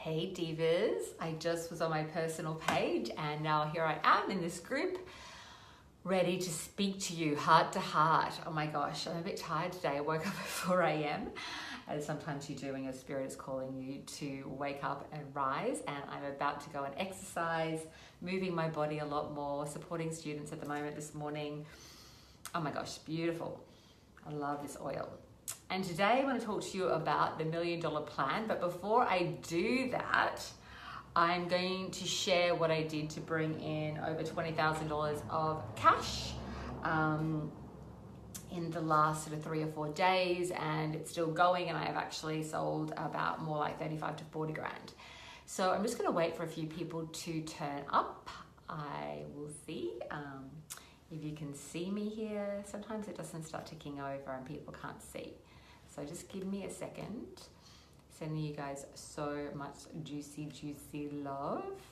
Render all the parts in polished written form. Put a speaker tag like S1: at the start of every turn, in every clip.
S1: Hey divas, I just was on my personal page and now here I am in this group ready to speak to you heart to heart. Oh my gosh, I'm a bit tired today. I woke up at 4 a.m. as sometimes you do when your spirit is calling you to wake up and rise, and I'm about to go and exercise, moving my body a lot more, supporting students at the moment this morning. Oh my gosh, beautiful. I love this oil. And today I want to talk to you about the $1 Million Plan. But before I do that, I'm going to share what I did to bring in over $20,000 of cash in the last sort of 3 or 4 days, and it's still going, and I have actually sold about more like 35 to 40 grand. So I'm just going to wait for a few people to turn up. I will see if you can see me here. Sometimes it doesn't start ticking over and people can't see. So just give me a second. Sending you guys so much juicy, juicy love.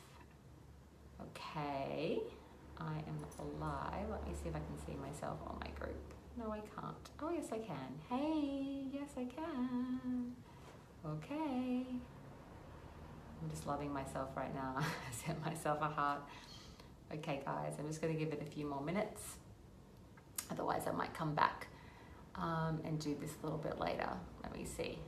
S1: Okay, I am live. Let me see if I can see myself on my group. No, I can't. Oh, yes, I can. Hey, yes, I can. Okay. I'm just loving myself right now. I sent myself a heart. Okay, guys, I'm just going to give it a few more minutes. Otherwise, I might come back and do this a little bit later. Let me see.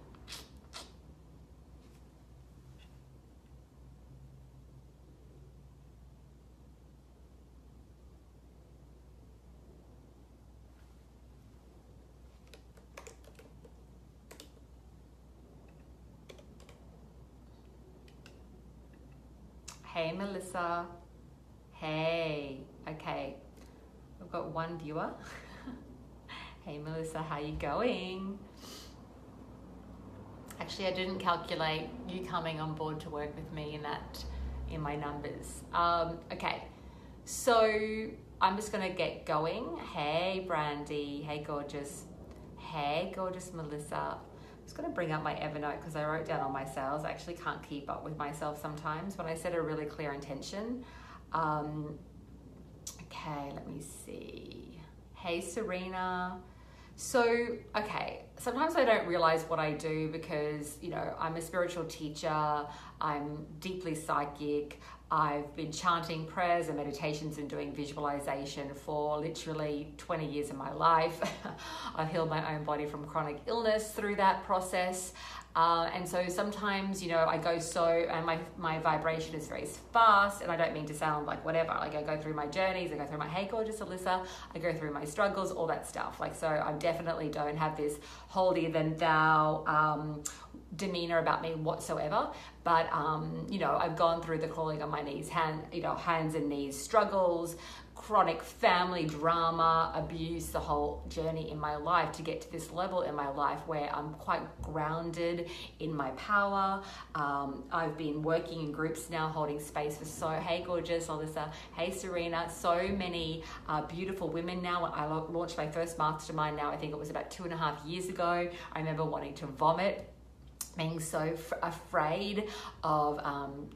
S1: Hey, Melissa. Hey. Okay. I've got one viewer. Hey, Melissa, how you going? Actually, I didn't calculate you coming on board to work with me in my numbers. Okay, so I'm just gonna get going. Hey, Brandy. Hey, gorgeous. Hey, gorgeous Melissa. I'm just gonna bring up my Evernote because I wrote down all my sales. I actually can't keep up with myself sometimes when I set a really clear intention. Okay, let me see. Hey, Serena. So, okay, sometimes I don't realize what I do because, you know, I'm a spiritual teacher, I'm deeply psychic, I've been chanting prayers and meditations and doing visualization for literally 20 years of my life. I've healed my own body from chronic illness through that process. And so sometimes, you know, I go and my vibration is very fast, and I don't mean to sound like whatever, like I go through my journeys, I go through my, hey, gorgeous Alyssa, I go through my struggles, all that stuff. Like, so I definitely don't have this holier than thou demeanor about me whatsoever. But, you know, I've gone through the crawling on my knees, hands and knees struggles, chronic family drama, abuse, the whole journey in my life to get to this level in my life where I'm quite grounded in my power. I've been working in groups now, holding space for hey, gorgeous Alyssa, hey, Serena, so many beautiful women now. When I launched my first mastermind now, I think it was about 2.5 years ago, I remember wanting to vomit, being so afraid of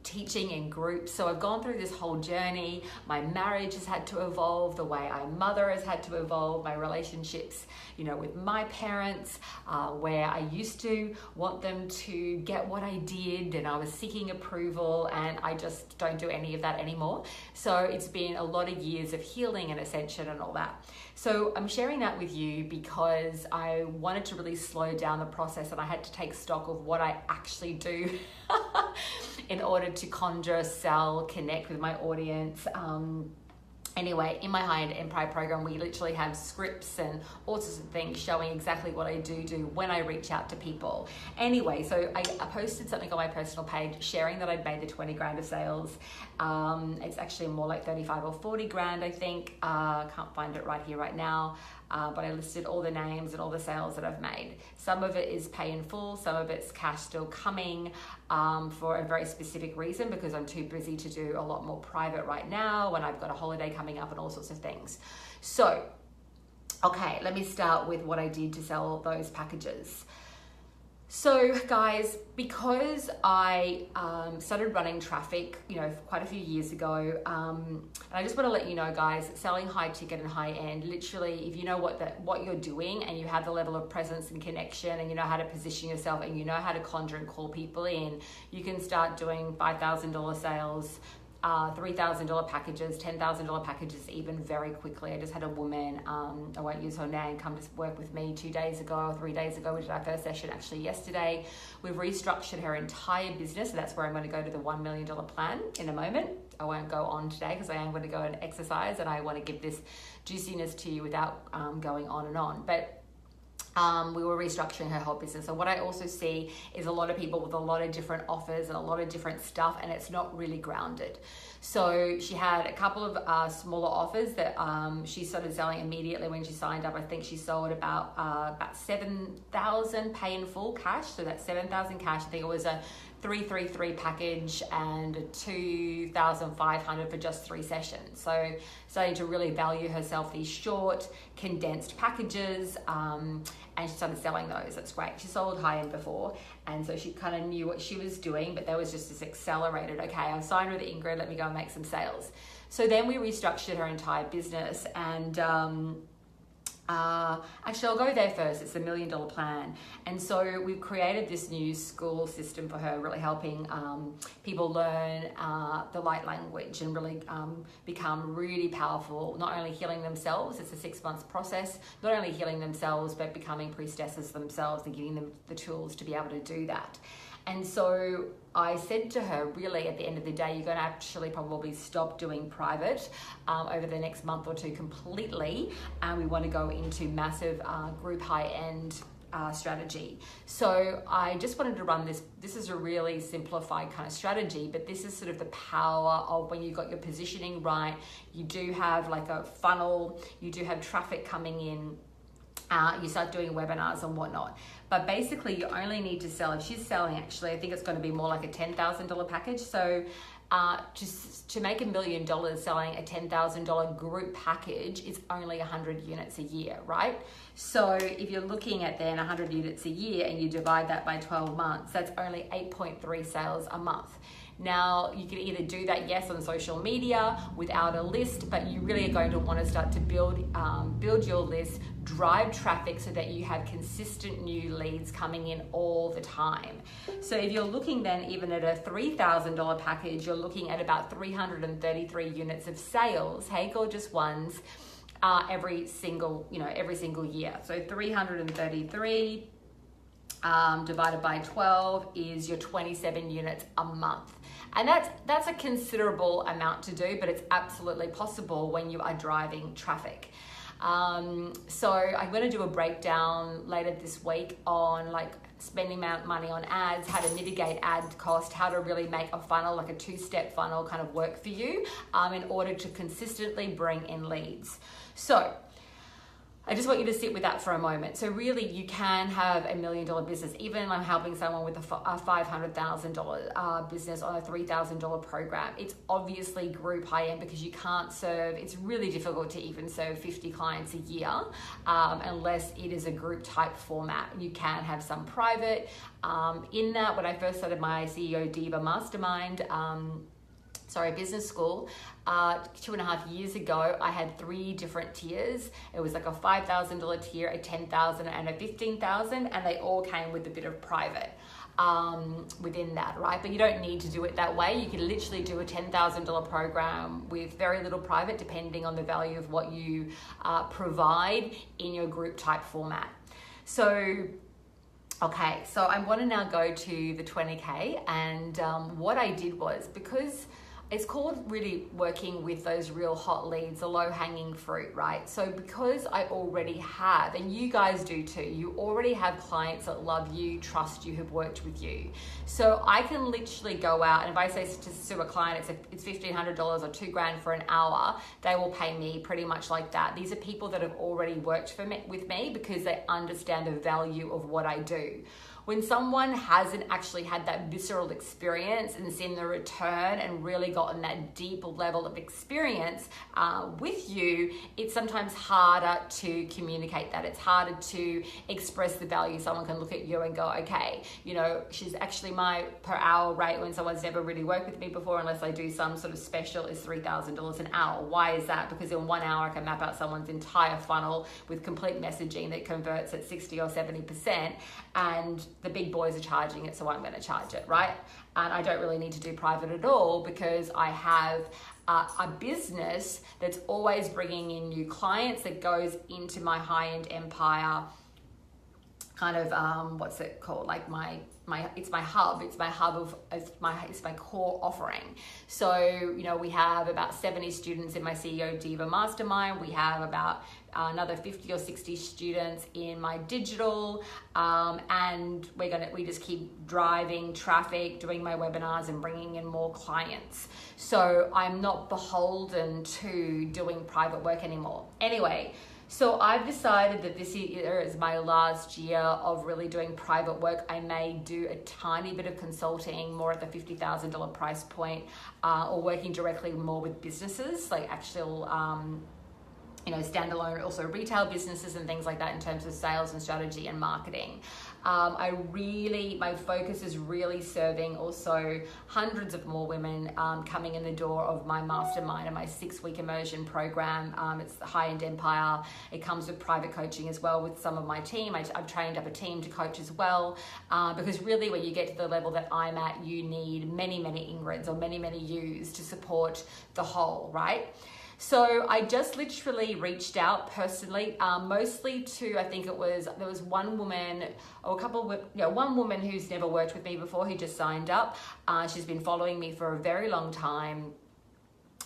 S1: teaching in groups. So I've gone through this whole journey. My marriage has had to evolve, the way I mother has had to evolve, my relationships, you know, with my parents, where I used to want them to get what I did and I was seeking approval, and I just don't do any of that anymore. So it's been a lot of years of healing and ascension and all that. So I'm sharing that with you because I wanted to really slow down the process, and I had to take stock of what I actually do in order to conjure, sell, connect with my audience. Anyway, in my High-End Empire program, we literally have scripts and all sorts of things showing exactly what I do when I reach out to people. Anyway, so I posted something on my personal page sharing that I'd made the 20 grand of sales. It's actually more like 35 or 40 grand, I think. Can't find it right here, right now. But I listed all the names and all the sales that I've made. Some of it is pay in full, some of it's cash still coming for a very specific reason, because I'm too busy to do a lot more private right now when I've got a holiday coming up and all sorts of things. So, okay, let me start with what I did to sell those packages. So guys, because I started running traffic, quite a few years ago, and I just want to let you know, guys, selling high ticket and high end, literally, if you know what you're doing and you have the level of presence and connection and you know how to position yourself and you know how to conjure and call people in, you can start doing $5,000 sales, $3,000 packages, $10,000 packages even very quickly. I just had a woman, I won't use her name, come to work with me 2 days ago or 3 days ago. We did our first session actually yesterday. We've restructured her entire business. So that's where I'm going to go to the $1 million plan in a moment. I won't go on today because I am going to go and exercise and I want to give this juiciness to you without going on and on. But we were restructuring her whole business. And what I also see is a lot of people with a lot of different offers and a lot of different stuff, and it's not really grounded. So she had a couple of smaller offers that she started selling immediately when she signed up. I think she sold about 7,000 pay in full cash. So that's 7,000 cash. I think it was a 333 package and 2,500 for just 3 sessions. So starting to really value herself these short, condensed packages, and she started selling those. That's great. She sold high end before, and so she kind of knew what she was doing, but there was just this accelerated, okay, I've signed with Ingrid, let me go and make some sales. So then we restructured her entire business, and actually I'll go there first. It's the $1 million plan. And so we've created this new school system for her, really helping people learn the light language and really become really powerful, not only healing themselves, it's a 6 months process, not only healing themselves, but becoming priestesses themselves and giving them the tools to be able to do that. And so I said to her, really, at the end of the day, you're going to actually probably stop doing private over the next month or two completely. And we want to go into massive group high-end strategy. So I just wanted to run this. This is a really simplified kind of strategy, but this is sort of the power of when you've got your positioning right. You do have like a funnel. You do have traffic coming in. You start doing webinars and whatnot. But basically you only need to sell, if she's selling actually, I think it's going to be more like a $10,000 package. So just to make $1 million selling a $10,000 group package, it's only 100 units a year, right? So if you're looking at then 100 units a year and you divide that by 12 months, that's only 8.3 sales a month. Now, you can either do that, yes, on social media without a list, but you really are going to want to start to build your list, drive traffic so that you have consistent new leads coming in all the time. So if you're looking then even at a $3,000 package, you're looking at about 333 units of sales, hey, gorgeous ones, every single year. So 333 divided by 12 is your 27 units a month. And that's a considerable amount to do, but it's absolutely possible when you are driving traffic. So I'm going to do a breakdown later this week on like spending money on ads, how to mitigate ad cost, how to really make a funnel, like a 2-step funnel kind of work for you in order to consistently bring in leads. So I just want you to sit with that for a moment. So really you can have $1 million business, even if I'm helping someone with a $500,000 business on a $3,000 program. It's obviously group high end because you can't serve, it's really difficult to even serve 50 clients a year unless it is a group type format. You can have some private. In that, when I first started my CEO Diva Mastermind, business school, 2.5 years ago, I had 3 different tiers. It was like a $5,000 tier, a $10,000 and a $15,000, and they all came with a bit of private within that, right? But you don't need to do it that way. You can literally do a $10,000 program with very little private, depending on the value of what you provide in your group type format. So okay, so I want to now go to the 20K, and what I did was, because it's called really working with those real hot leads, the low hanging fruit, right? So because I already have, and you guys do too, you already have clients that love you, trust you, have worked with you. So I can literally go out, and if I say to a client it's $1,500 or $2,000 for an hour, they will pay me pretty much like that. These are people that have already worked with me because they understand the value of what I do. when someone hasn't actually had that visceral experience and seen the return and really gotten that deep level of experience with you, it's sometimes harder to communicate that. It's harder to express the value. Someone can look at you and go, okay, you know, she's actually, my per hour rate when someone's never really worked with me before, unless I do some sort of special, is $3,000 an hour. Why is that? Because in 1 hour I can map out someone's entire funnel with complete messaging that converts at 60 or 70%, and the big boys are charging it, so I'm going to charge it, right? And I don't really need to do private at all because I have a business that's always bringing in new clients that goes into my high-end empire kind of what's it called, like it's my hub of it's my core offering. So, you know, we have about 70 students in my CEO Diva Mastermind. We have about another 50 or 60 students in my digital, and we just keep driving traffic, doing my webinars and bringing in more clients. So I'm not beholden to doing private work anymore. Anyway, so I've decided that this year is my last year of really doing private work. I may do a tiny bit of consulting, more at the $50,000 price point, or working directly more with businesses, like actual you know, standalone, also retail businesses and things like that in terms of sales and strategy and marketing. My focus is really serving also hundreds of more women coming in the door of my mastermind and my 6-week immersion program. It's the High-End Empire. It comes with private coaching as well with some of my team. I've trained up a team to coach as well, because really when you get to the level that I'm at, you need many, many Ingrids or many, many yous to support the whole, right? So I just literally reached out personally, mostly to, I think there was one woman or one woman who's never worked with me before who just signed up. She's been following me for a very long time.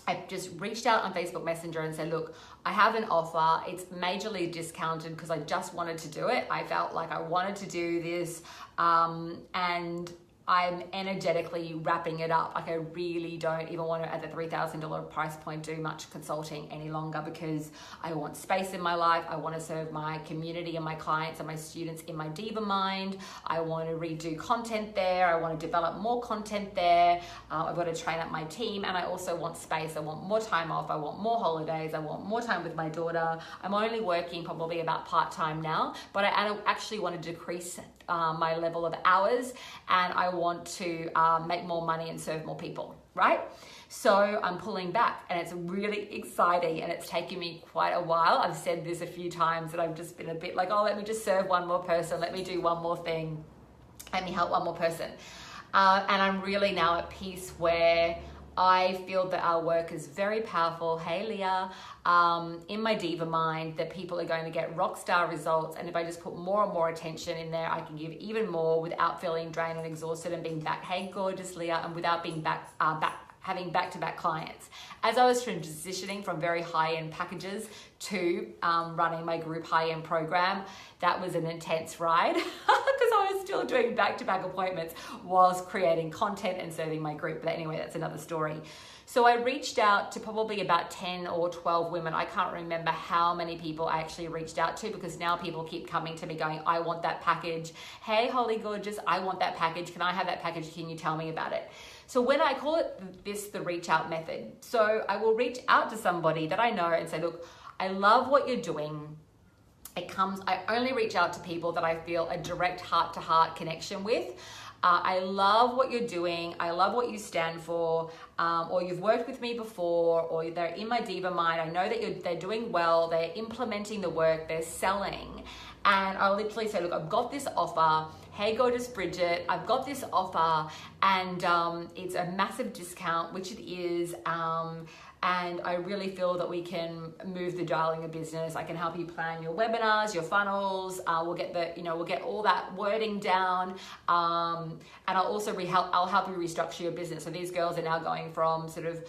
S1: I just reached out on Facebook Messenger and said, look, I have an offer. It's majorly discounted because I just wanted to do it. I felt like I wanted to do this, and I'm energetically wrapping it up. Like I really don't even want to, at the $3,000 price point, do much consulting any longer because I want space in my life. I want to serve my community and my clients and my students in my Diva Mind. I want to redo content there. I want to develop more content there. I've got to train up my team, and I also want space. I want more time off. I want more holidays. I want more time with my daughter. I'm only working probably about part-time now, but I actually want to decrease my level of hours, and I want to make more money and serve more people, right? So I'm pulling back, and it's really exciting, and it's taken me quite a while. I've said this a few times that I've just been a bit like, oh, let me just serve one more person. Let me do one more thing. Let me help one more person. And I'm really now at peace where I feel that our work is very powerful. Hey, Leah, in my Diva Mind, that people are going to get rock star results. And if I just put more and more attention in there, I can give even more without feeling drained and exhausted and being back. Hey, gorgeous Leah, and without being having back-to-back clients. As I was transitioning from very high-end packages to running my group high-end program, that was an intense ride because I was still doing back-to-back appointments whilst creating content and serving my group. But anyway, that's another story. So I reached out to probably about 10 or 12 women. I can't remember how many people I actually reached out to, because now people keep coming to me going, I want that package. Hey, Holy Gorgeous, I want that package. Can I have that package? Can you tell me about it? So when I call it the reach out method, so I will reach out to somebody that I know and say, look, I love what you're doing. I only reach out to people that I feel a direct heart-to-heart connection with. I love what you're doing. I love what you stand for, or you've worked with me before, or they're in my Diva Mind. I know that they're doing well. They're implementing the work. They're selling. And I'll literally say, look, I've got this offer. Hey, gorgeous Bridget, I've got this offer, and it's a massive discount, which it is. And I really feel that we can move the dial in your business. I can help you plan your webinars, your funnels. We'll get all that wording down. And I'll also I'll help you restructure your business. So these girls are now going from sort of,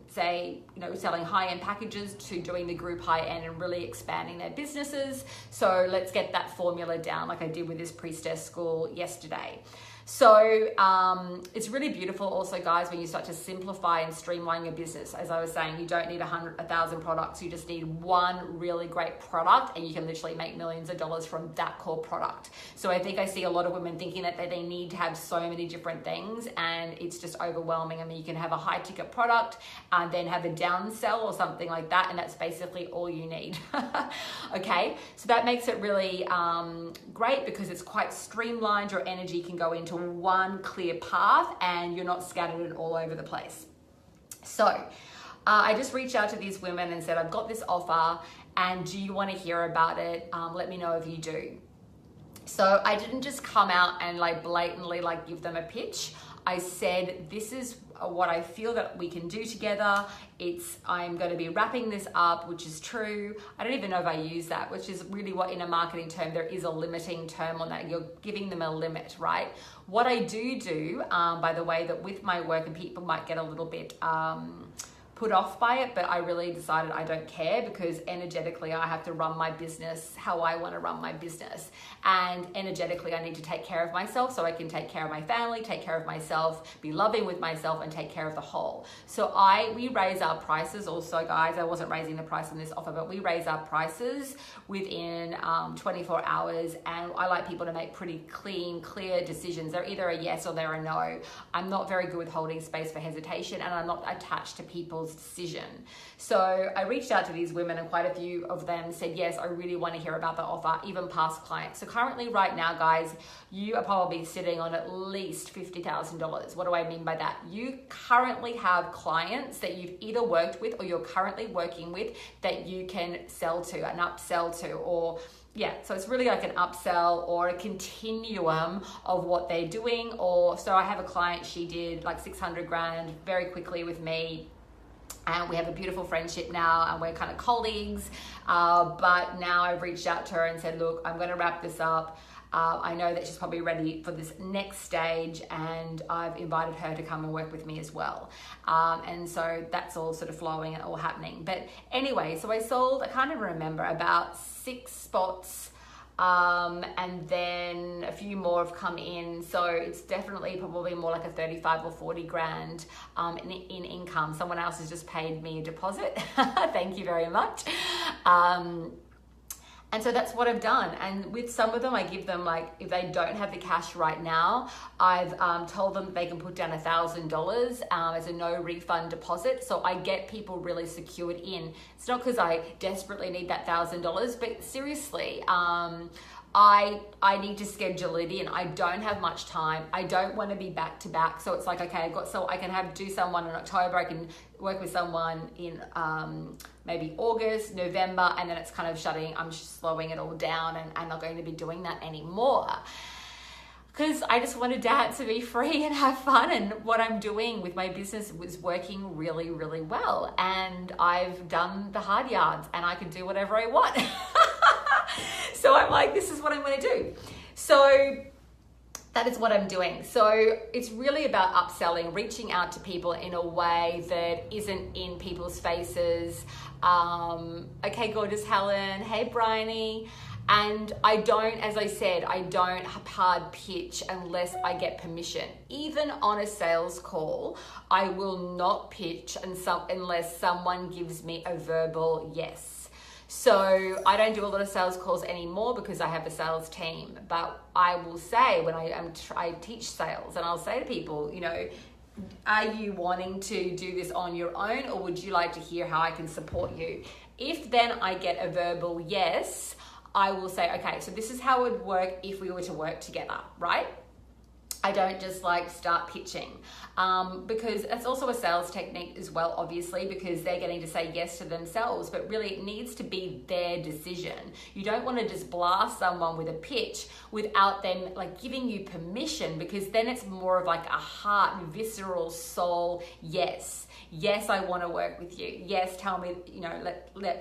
S1: say, selling high-end packages to doing the group high-end and really expanding their businesses. So let's get that formula down like I did with this priestess school yesterday. So it's really beautiful also, guys, when you start to simplify and streamline your business. As I was saying, you don't need 1,000 products. You just need one really great product, and you can literally make millions of dollars from that core product. So I think I see a lot of women thinking that they need to have so many different things, and it's just overwhelming. I mean, you can have a high ticket product and then have a downsell or something like that, and that's basically all you need. Okay, so that makes it really great because it's quite streamlined. Your energy can go into one clear path and you're not scattered all over the place. So I just reached out to these women and said, I've got this offer and do you want to hear about it? Let me know if you do. So I didn't just come out and like blatantly like give them a pitch. I said, this is what I feel that we can do together. I'm going to be wrapping this up, which is true. I don't even know if I use that, which is really what in a marketing term, there is a limiting term on that. You're giving them a limit, right? What I do, by the way, that with my work, and people might get a little bit put off by it, but I really decided I don't care because energetically I have to run my business how I want to run my business, and energetically I need to take care of myself so I can take care of my family, take care of myself, be loving with myself, and take care of the whole. So we raise our prices also, guys. I wasn't raising the price on this offer, but we raise our prices within 24 hours, and I like people to make pretty clear decisions. They're either a yes or they're a no. I'm not very good with holding space for hesitation, and I'm not attached to people's decision. So I reached out to these women, and quite a few of them said, yes, I really want to hear about the offer, even past clients. So currently right now, guys, you are probably sitting on at least $50,000. What do I mean by that? You currently have clients that you've either worked with or you're currently working with that you can sell to, an upsell to, or yeah, so it's really like an upsell or a continuum of what they're doing. Or so I have a client, she did like 600 grand very quickly with me. And we have a beautiful friendship now, and we're kind of colleagues. But now I've reached out to her and said, look, I'm going to wrap this up. I know that she's probably ready for this next stage, and I've invited her to come and work with me as well. And so that's all sort of flowing and all happening. But anyway, so I sold, I can't even remember, about 6 spots. And then a few more have come in, so it's definitely probably more like a 35 or 40 grand in income. Someone else has just paid me a deposit. Thank you very much. And so that's what I've done. And with some of them, I give them, like, if they don't have the cash right now, I've told them they can put down $1,000 as a no refund deposit. So I get people really secured in. It's not because I desperately need that $1,000, but seriously, I need to schedule it in. I don't have much time. I don't want to be back to back. So it's like, okay, I can do someone in October. I can work with someone in maybe August, November, and then it's kind of I'm slowing it all down, and I'm not going to be doing that anymore. Because I just want to dance and be free and have fun, and what I'm doing with my business was working really, really well. And I've done the hard yards, and I can do whatever I want. So I'm like, this is what I'm going to do. So that is what I'm doing. So it's really about upselling, reaching out to people in a way that isn't in people's faces. Okay, gorgeous Helen. Hey, Bryony. And I don't, as I said, I don't hard pitch unless I get permission. Even on a sales call, I will not pitch unless someone gives me a verbal yes. So I don't do a lot of sales calls anymore because I have a sales team. But I will say when I teach sales, and I'll say to people, you know, are you wanting to do this on your own, or would you like to hear how I can support you? If then I get a verbal yes, I will say, okay, so this is how it would work if we were to work together, right? I don't just like start pitching because that's also a sales technique as well, obviously, because they're getting to say yes to themselves, but really it needs to be their decision. You don't want to just blast someone with a pitch without them like giving you permission, because then it's more of like a heart, visceral soul yes. Yes, I want to work with you. Yes, tell me, you know,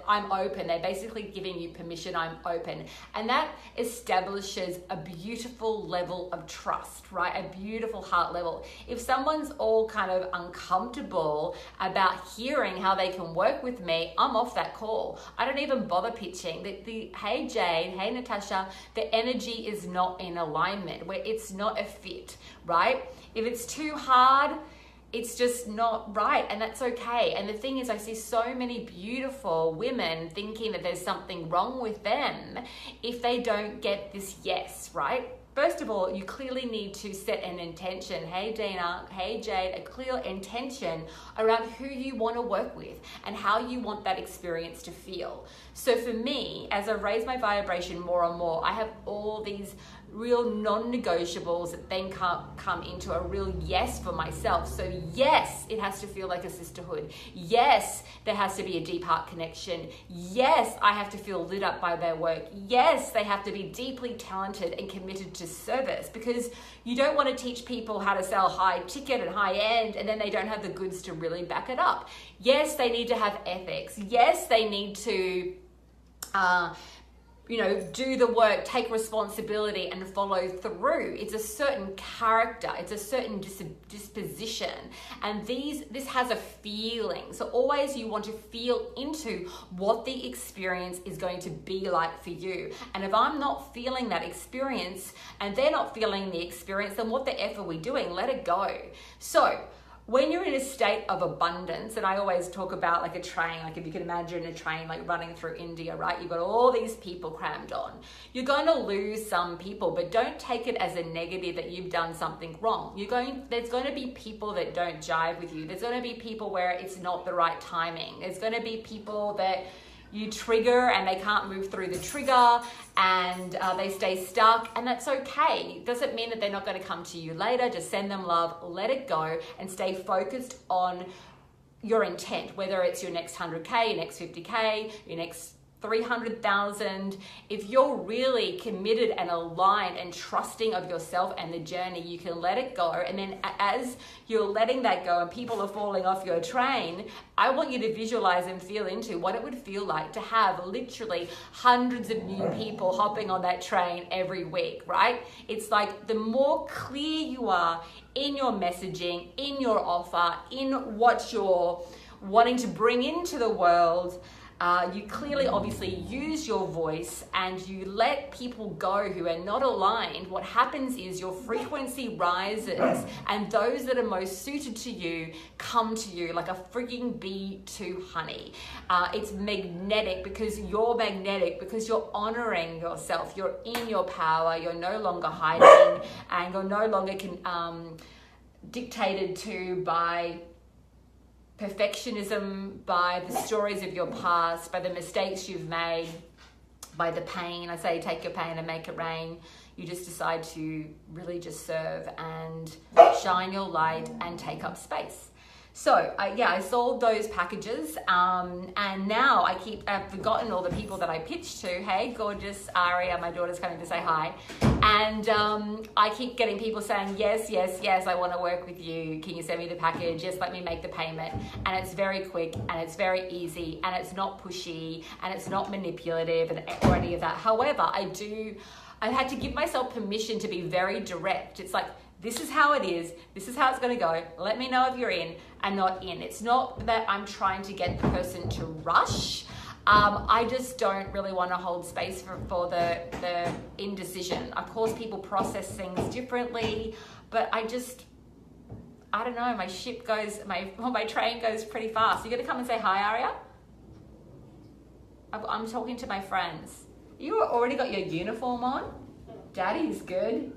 S1: I'm open. They're basically giving you permission, I'm open. And that establishes a beautiful level of trust, right? right? A beautiful heart level. If someone's all kind of uncomfortable about hearing how they can work with me, I'm off that call. I don't even bother pitching. Hey Jade, hey Natasha, the energy is not in alignment, where it's not a fit, right? If it's too hard, it's just not right, and that's okay. And the thing is, I see so many beautiful women thinking that there's something wrong with them if they don't get this yes, right? First of all, you clearly need to set an intention. Hey Dana, hey Jade, a clear intention around who you want to work with and how you want that experience to feel. So for me, as I raise my vibration more and more, I have all these real non-negotiables that then come into a real yes for myself. So yes, it has to feel like a sisterhood. Yes, there has to be a deep heart connection. Yes, I have to feel lit up by their work. Yes, they have to be deeply talented and committed to service, because you don't want to teach people how to sell high ticket and high end and then they don't have the goods to really back it up. Yes, they need to have ethics. Yes, they need to do the work, take responsibility and follow through. It's a certain character, it's a certain disposition, and this has a feeling. So always you want to feel into what the experience is going to be like for you. And if I'm not feeling that experience and they're not feeling the experience, then what the F are we doing? Let it go. So when you're in a state of abundance, and I always talk about like a train, like if you can imagine a train like running through India, right? You've got all these people crammed on. You're going to lose some people, but don't take it as a negative that you've done something wrong. There's going to be people that don't jive with you. There's going to be people where it's not the right timing. There's going to be people that you trigger and they can't move through the trigger and they stay stuck, and that's okay. Doesn't mean that they're not going to come to you later. Just send them love, let it go, and stay focused on your intent, whether it's your next 100K, your next 50K, your next 300,000. If you're really committed and aligned and trusting of yourself and the journey, you can let it go. And then as you're letting that go and people are falling off your train, I want you to visualize and feel into what it would feel like to have literally hundreds of new people hopping on that train every week, right? It's like the more clear you are in your messaging, in your offer, in what you're wanting to bring into the world, you clearly obviously use your voice and you let people go who are not aligned. What happens is your frequency rises and those that are most suited to you come to you like a freaking bee to honey. It's magnetic because you're magnetic, because you're honoring yourself. You're in your power. You're no longer hiding and you're no longer dictated to by perfectionism, by the stories of your past, by the mistakes you've made, by the pain. I say take your pain and make it rain. You just decide to really just serve and shine your light and take up space. So I sold those packages and now I've forgotten all the people that I pitched to. Hey, gorgeous Aria, my daughter's coming to say hi. And I keep getting people saying, yes, I want to work with you. Can you send me the package? Yes, let me make the payment. And it's very quick and it's very easy and it's not pushy and it's not manipulative or any of that. However, I had to give myself permission to be very direct. It's like, this is how it is. This is how it's going to go. Let me know if you're in and not in. It's not that I'm trying to get the person to rush. I just don't really want to hold space for the indecision. Of course, people process things differently, but I don't know. My train goes pretty fast. You going to come and say hi, Aria? I'm talking to my friends. You already got your uniform on? Daddy's good.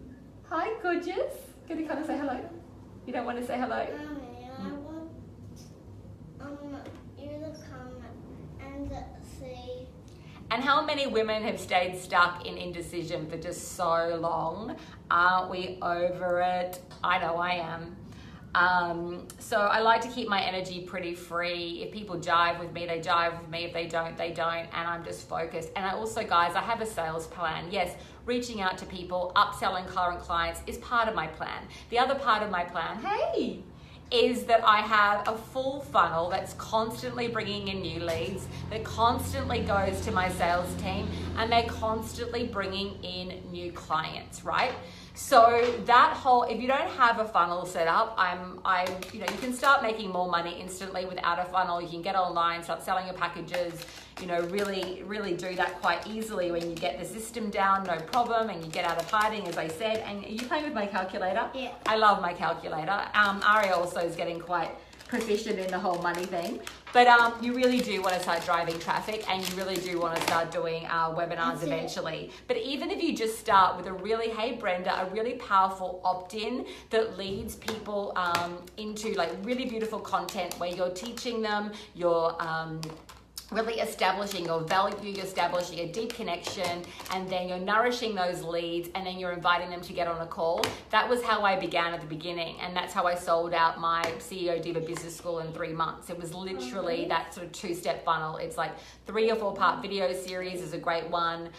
S1: Hi, gorgeous. Can you come and say hello? You don't want to say hello?
S2: I want you to come and see.
S1: And how many women have stayed stuck in indecision for just so long? Aren't we over it? I know I am. So I like to keep my energy pretty free. If people jive with me, they jive with me. If they don't, they don't. And I'm just focused. And I also, guys, I have a sales plan. Yes, reaching out to people, upselling current clients is part of my plan. The other part of my plan, hey, is that I have a full funnel that's constantly bringing in new leads, that constantly goes to my sales team, and they're constantly bringing in new clients, right? So that whole, if you don't have a funnel set up, you can start making more money instantly without a funnel. You can get online, start selling your packages, really do that quite easily when you get the system down, no problem, and you get out of hiding, as I said. And are you playing with my calculator?
S2: Yeah.
S1: I love my calculator. Aria also is getting quite proficient in the whole money thing. But you really do want to start driving traffic, and you really do want to start doing webinars eventually. But even if you just start with a really, hey Brenda, a really powerful opt-in that leads people into like really beautiful content where you're teaching them, you're really establishing your value, you're establishing a deep connection, and then you're nourishing those leads, and then you're inviting them to get on a call. That was how I began at the beginning, and that's how I sold out my CEO Diva Business School in 3 months. It was literally that sort of 2-step funnel. It's like 3 or 4 part video series is a great one.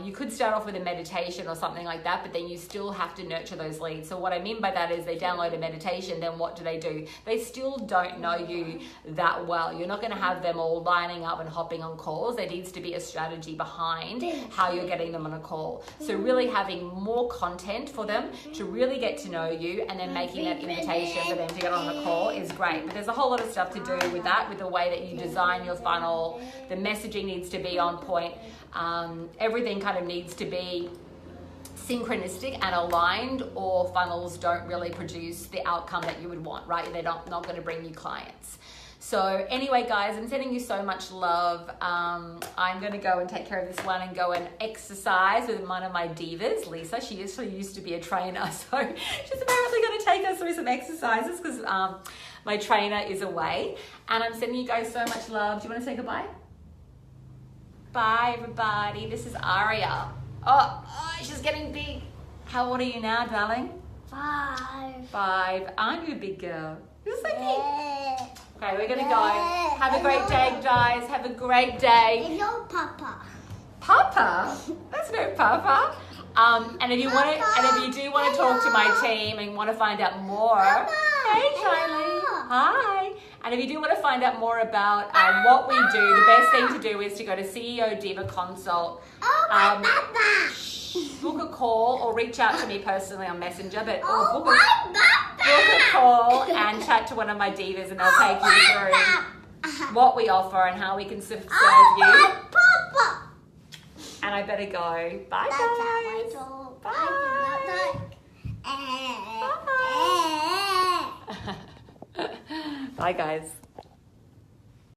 S1: You could start off with a meditation or something like that, but then you still have to nurture those leads. So what I mean by that is they download a meditation, then what do? They still don't know you that well. You're not going to have them all lining up and hopping on calls. There needs to be a strategy behind how you're getting them on a call. So really having more content for them to really get to know you, and then making that invitation for them to get on the call is great. But there's a whole lot of stuff to do with that, with the way that you design your funnel. The messaging needs to be on point. Everything kind of needs to be synchronistic and aligned, or funnels don't really produce the outcome that you would want, right? They're not going to bring you clients. So anyway, guys, I'm sending you so much love. I'm going to go and take care of this one and go and exercise with one of my divas, Lisa. She used to be a trainer, so she's apparently going to take us through some exercises because my trainer is away. And I'm sending you guys so much love. Do you want to say goodbye? Bye, everybody. This is Aria. Oh, she's getting big. How old are you now, darling?
S2: 5.
S1: 5. Aren't you a big girl? You're so big. Okay, we're gonna go. Have a great day, guys. Have a great day.
S2: No, Papa.
S1: Papa? That's no Papa. And if you want to, and if you do want to talk to my team and want to find out more, hey, Charlie. Hi. And if you do want to find out more about what we do, the best thing to do is to go to CEO Diva Consult. Book a call or reach out to me personally on Messenger, but book a call and chat to one of my divas, and they'll take you through what we offer and how we can serve you. And I better go. Bye, guys. Bye. Bye, guys.